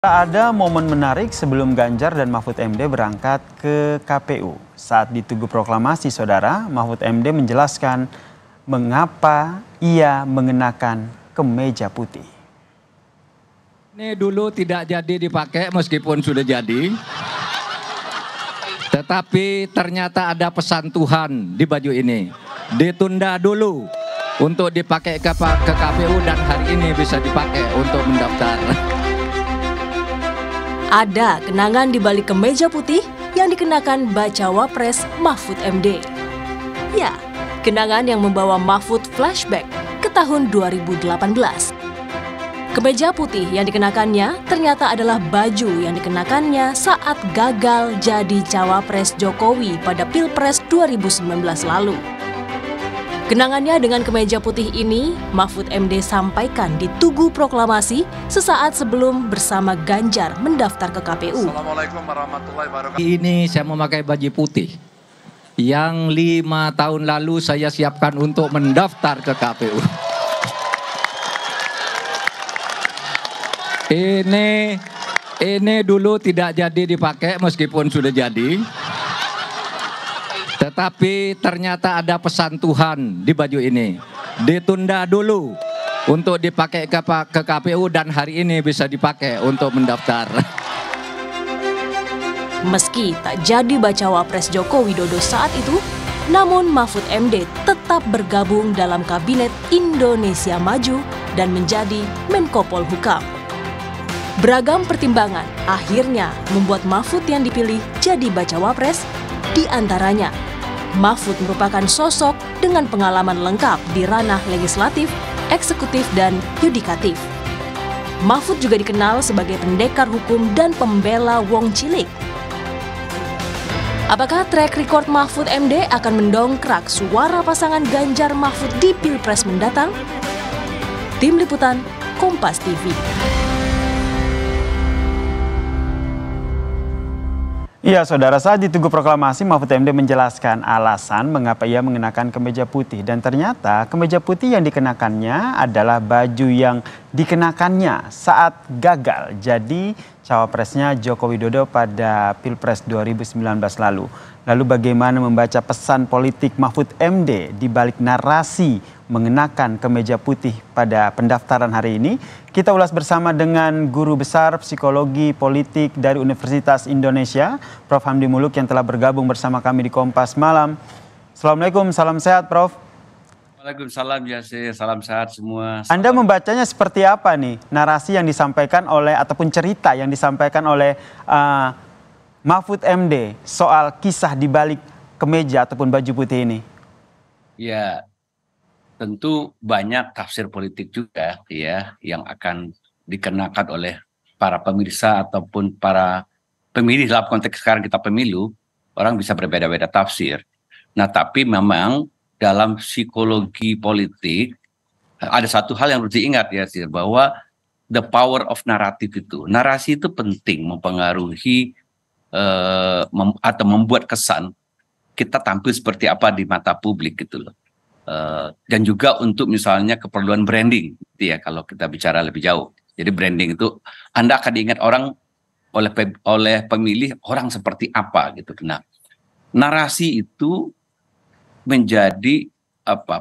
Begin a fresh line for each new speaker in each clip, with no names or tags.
Ada momen menarik sebelum Ganjar dan Mahfud MD berangkat ke KPU. Saat di Tugu Proklamasi, Saudara, Mahfud MD menjelaskan mengapa ia mengenakan kemeja putih.
Ini dulu tidak jadi dipakai meskipun sudah jadi. Tetapi ternyata ada pesan Tuhan di baju ini. Ditunda dulu untuk dipakai ke KPU dan hari ini bisa dipakai untuk mendaftar.
Ada kenangan di balik kemeja putih yang dikenakan Bacawa Pres Mahfud MD. Ya, kenangan yang membawa Mahfud flashback ke tahun 2018. Kemeja putih yang dikenakannya ternyata adalah baju yang dikenakannya saat gagal jadi Cawapres Jokowi pada Pilpres 2019 lalu. Kenangannya dengan kemeja putih ini, Mahfud MD sampaikan di Tugu Proklamasi sesaat sebelum bersama Ganjar mendaftar ke KPU.
Assalamualaikum warahmatullahi wabarakatuh.
Ini saya memakai baju putih yang 5 tahun lalu saya siapkan untuk mendaftar ke KPU. Ini dulu tidak jadi dipakai meskipun sudah jadi. Tetapi ternyata ada pesan Tuhan di baju ini. Ditunda dulu untuk dipakai ke KPU dan hari ini bisa dipakai untuk mendaftar.
Meski tak jadi Bacawa Pres Joko Widodo saat itu, namun Mahfud MD tetap bergabung dalam Kabinet Indonesia Maju dan menjadi Menko Polhukam. Beragam pertimbangan akhirnya membuat Mahfud yang dipilih jadi Bacawa Pres, di antaranya Mahfud merupakan sosok dengan pengalaman lengkap di ranah legislatif, eksekutif, dan yudikatif. Mahfud juga dikenal sebagai pendekar hukum dan pembela wong cilik. Apakah track record Mahfud MD akan mendongkrak suara pasangan Ganjar Mahfud di Pilpres mendatang? Tim Liputan Kompas TV.
Iya, Saudara, saat di Tugu Proklamasi, Mahfud MD menjelaskan alasan mengapa ia mengenakan kemeja putih. Dan ternyata kemeja putih yang dikenakannya adalah baju yang dikenakannya saat gagal jadi cawapresnya Joko Widodo pada Pilpres 2019 lalu. Lalu bagaimana membaca pesan politik Mahfud MD di balik narasi mengenakan kemeja putih pada pendaftaran hari ini? Kita ulas bersama dengan Guru Besar Psikologi Politik dari Universitas Indonesia, Prof. Hamdi Muluk, yang telah bergabung bersama kami di Kompas Malam. Assalamualaikum, salam sehat Prof.
Waalaikumsalam, Yasir, salam sehat semua.
Anda membacanya seperti apa nih narasi yang disampaikan oleh ataupun cerita yang disampaikan oleh Mahfud MD soal kisah di balik kemeja ataupun baju putih ini?
Ya, tentu banyak tafsir politik juga ya yang akan dikenakan oleh para pemirsa ataupun para pemilih. Dalam konteks sekarang kita pemilu, orang bisa berbeda-beda tafsir. Nah, tapi memang dalam psikologi politik ada satu hal yang harus diingat ya, Sir, bahwa the power of narrative itu, narasi itu penting mempengaruhi atau membuat kesan kita tampil seperti apa di mata publik gitu loh. Dan juga untuk misalnya keperluan branding gitu ya, kalau kita bicara lebih jauh. Jadi branding itu Anda akan diingat orang oleh pemilih orang seperti apa gitu. Nah, narasi itu menjadi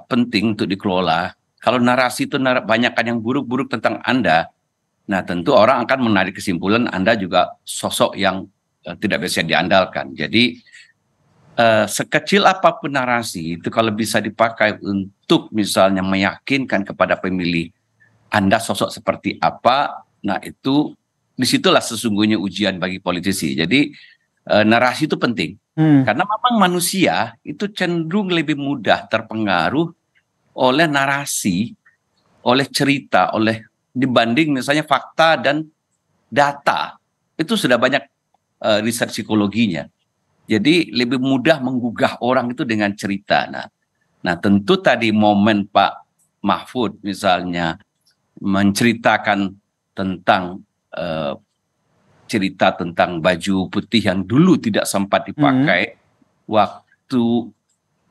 penting untuk dikelola. Kalau narasi itu banyakkan yang buruk-buruk tentang Anda, nah tentu orang akan menarik kesimpulan Anda juga sosok yang tidak bisa diandalkan. Jadi sekecil apapun narasi itu kalau bisa dipakai untuk misalnya meyakinkan kepada pemilih Anda sosok seperti apa, nah itu disitulah sesungguhnya ujian bagi politisi. Jadi narasi itu penting. Karena memang manusia itu cenderung lebih mudah terpengaruh oleh narasi, oleh cerita, dibanding misalnya fakta dan data. Itu sudah banyak riset psikologinya. Jadi lebih mudah menggugah orang itu dengan cerita. Nah tentu tadi momen Pak Mahfud misalnya menceritakan tentang cerita tentang baju putih yang dulu tidak sempat dipakai waktu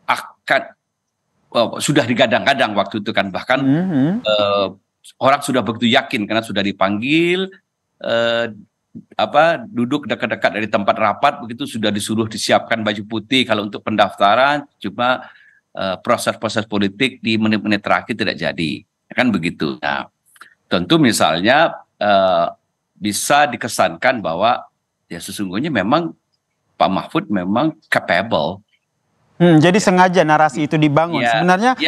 akan sudah digadang-gadang waktu itu kan, bahkan orang sudah begitu yakin karena sudah dipanggil eh, duduk dekat-dekat dari tempat rapat, begitu sudah disuruh disiapkan baju putih kalau untuk pendaftaran, cuma proses-proses politik di menit-menit terakhir tidak jadi, kan begitu. Nah, tentu misalnya bisa dikesankan bahwa ya sesungguhnya memang Pak Mahfud memang capable.
Jadi sengaja narasi itu dibangun.
Ya,
Sebenarnya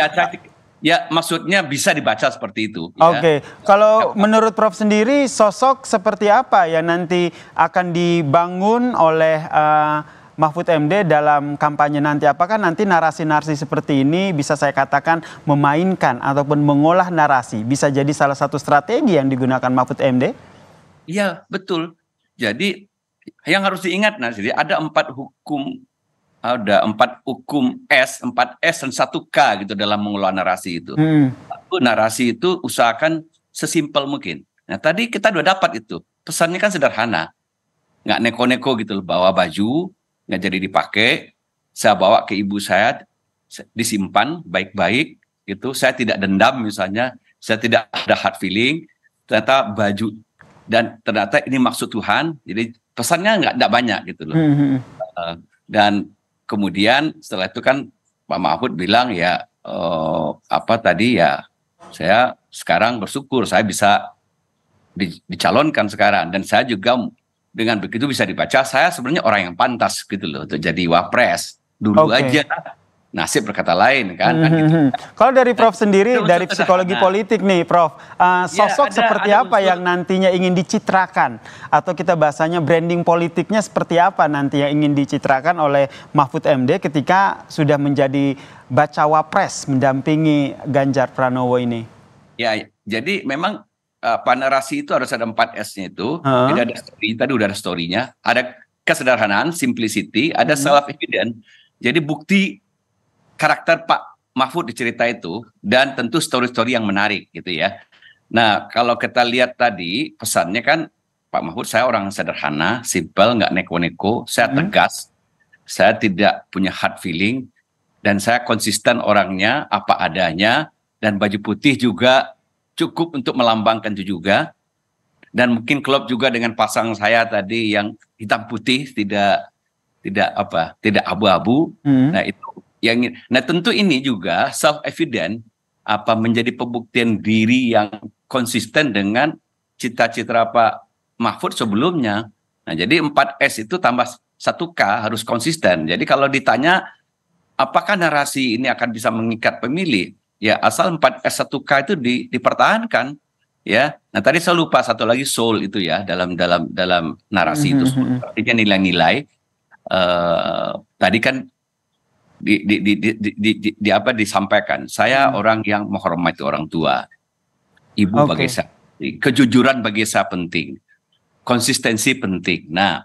ya maksudnya bisa dibaca seperti itu.
Oke. Kalau menurut Prof sendiri, sosok seperti apa yang nanti akan dibangun oleh Mahfud MD dalam kampanye nanti? Apakah nanti narasi-narasi seperti ini bisa saya katakan memainkan ataupun mengolah narasi? Bisa jadi salah satu strategi yang digunakan Mahfud MD?
Iya, betul. Jadi yang harus diingat, ada 4 hukum S, 4S dan 1K gitu dalam mengelola narasi itu. Narasi itu usahakan sesimpel mungkin. Nah, tadi kita udah dapat itu. Pesannya kan sederhana. Nggak neko-neko gitu loh, bawa baju, nggak jadi dipakai. Saya bawa ke ibu saya, disimpan baik-baik gitu. Saya tidak dendam misalnya, saya tidak ada hard feeling. Ternyata baju, dan ternyata ini maksud Tuhan. Jadi pesannya nggak banyak gitu loh. Dan kemudian setelah itu kan Pak Mahfud bilang ya saya sekarang bersyukur saya bisa dicalonkan sekarang, dan saya juga dengan begitu bisa dibaca saya sebenarnya orang yang pantas gitu loh untuk jadi wapres dulu aja. Nasib berkata lain kan. Gitu.
Kalau dari Prof sendiri, dari psikologi politik nih Prof, sosok seperti apa yang nantinya ingin dicitrakan, atau kita bahasanya branding politiknya seperti apa nanti yang ingin dicitrakan oleh Mahfud MD ketika sudah menjadi bacawa pres mendampingi Ganjar Pranowo ini? Ya,
jadi memang narasi itu harus ada 4S-nya itu. Jadi ada story, tadi udah ada story-nya, ada kesederhanaan, simplicity, ada self-evident. Jadi bukti karakter Pak Mahfud di cerita itu, dan tentu story-story yang menarik gitu ya. Nah, kalau kita lihat tadi pesannya kan Pak Mahfud, saya orang sederhana, simple, nggak neko-neko, saya tegas, saya tidak punya hard feeling, dan saya konsisten orangnya apa adanya, dan baju putih juga cukup untuk melambangkan itu juga. Dan mungkin klop juga dengan pasang saya tadi yang hitam putih, tidak abu-abu. Nah, itu nah tentu ini juga self evident menjadi pembuktian diri yang konsisten dengan cita-cita Pak Mahfud sebelumnya. Nah, jadi 4S itu tambah 1K harus konsisten. Jadi kalau ditanya apakah narasi ini akan bisa mengikat pemilih, ya asal 4S 1K itu dipertahankan ya. Nah, tadi saya lupa satu lagi soul itu ya dalam narasi itu, artinya nilai-nilai. Tadi kan disampaikan, saya orang yang menghormati orang tua, ibu bagi saya, kejujuran bagi saya penting, konsistensi penting. Nah,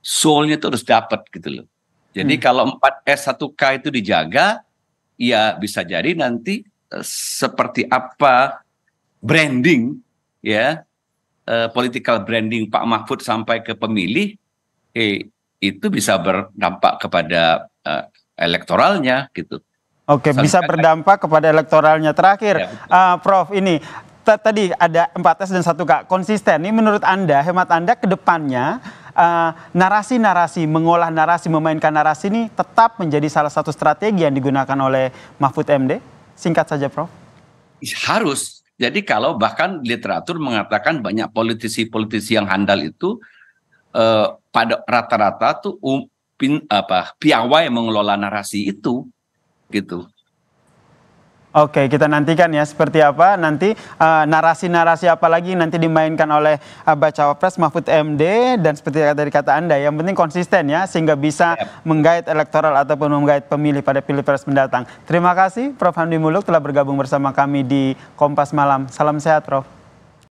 soulnya itu harus dapat gitu loh. Jadi kalau 4S 1K itu dijaga, ya bisa jadi nanti seperti apa branding ya, political branding Pak Mahfud sampai ke pemilih, itu bisa berdampak kepada elektoralnya gitu.
Oke, bisa berdampak kepada elektoralnya. Terakhir, Prof, ini tadi ada 4S dan 1K konsisten. Ini menurut Anda, hemat Anda ke depannya narasi-narasi, mengolah narasi, memainkan narasi ini tetap menjadi salah satu strategi yang digunakan oleh Mahfud MD? Singkat saja, Prof.
Harus. Jadi kalau bahkan literatur mengatakan banyak politisi-politisi yang handal itu pada rata-rata tuh piawai mengelola narasi itu gitu.
Oke, kita nantikan ya seperti apa nanti narasi-narasi apa lagi nanti dimainkan oleh bacawa pres Mahfud MD, dan seperti tadi kata Anda, yang penting konsisten ya sehingga bisa menggait elektoral ataupun menggait pemilih pada pilpres mendatang. Terima kasih Prof Hamdi Muluk telah bergabung bersama kami di Kompas Malam. Salam sehat, Prof.